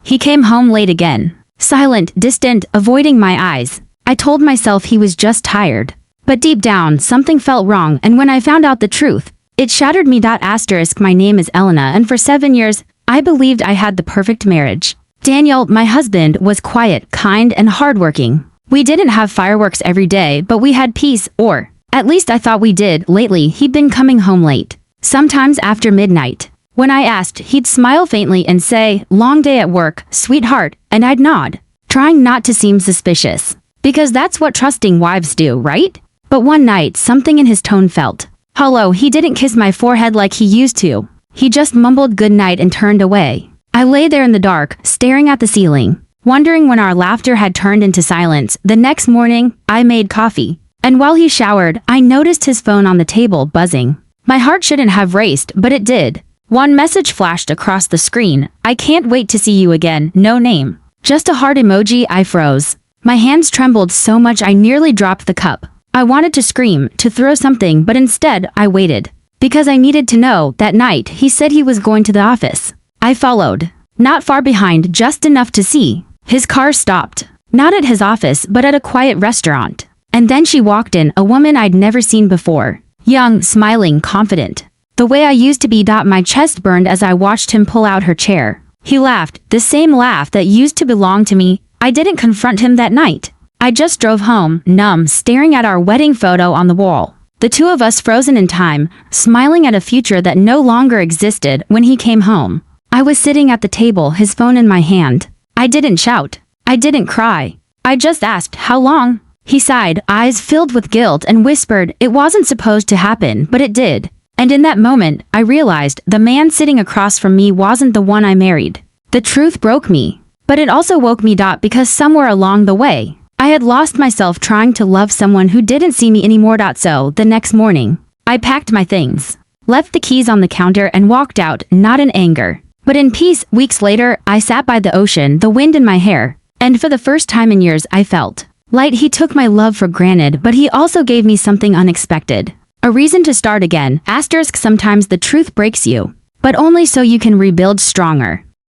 He came home late again. Silent, distant, avoiding my eyes. I told myself he was just tired. But deep down, something felt wrong, and when I found out the truth, it shattered me. My name is Elena, and for 7 years, I believed I had the perfect marriage. Daniel, my husband, was quiet, kind, and hardworking. We didn't have fireworks every day, but we had peace, or at least I thought we did. Lately, he'd been coming home late. Sometimes after midnight. When I asked, he'd smile faintly and say, "Long day at work, sweetheart," and I'd nod, trying not to seem suspicious. Because that's what trusting wives do, right? But one night, something in his tone felt hollow. He didn't kiss my forehead like he used to. He just mumbled goodnight and turned away. I lay there in the dark, staring at the ceiling, wondering when our laughter had turned into silence. The next morning, I made coffee. And while he showered, I noticed his phone on the table buzzing. My heart shouldn't have raced, but it did. One message flashed across the screen. "I can't wait to see you again." No name. Just a heart emoji. I froze. My hands trembled so much I nearly dropped the cup. I wanted to scream, to throw something, but instead, I waited. Because I needed to know. That night, he said he was going to the office. I followed. Not far behind, just enough to see. His car stopped. Not at his office, but at a quiet restaurant. And then she walked in, a woman I'd never seen before. Young, smiling, confident. The way I used to be. My chest burned as I watched him pull out her chair. He laughed, the same laugh that used to belong to me. I didn't confront him that night. I just drove home, numb, staring at our wedding photo on the wall. The two of us frozen in time, smiling at a future that no longer existed. When he came home, I was sitting at the table, his phone in my hand. I didn't shout. I didn't cry. I just asked, "How long?" He sighed, eyes filled with guilt, and whispered, "It wasn't supposed to happen, but it did." And in that moment, I realized the man sitting across from me wasn't the one I married. The truth broke me. But it also woke me. Because somewhere along the way, I had lost myself trying to love someone who didn't see me anymore. So, the next morning, I packed my things, left the keys on the counter, and walked out, not in anger, but in peace. Weeks later, I sat by the ocean, the wind in my hair, and for the first time in years, I felt light. He took my love for granted, but he also gave me something unexpected. A reason to start again. Sometimes the truth breaks you, but only so you can rebuild stronger.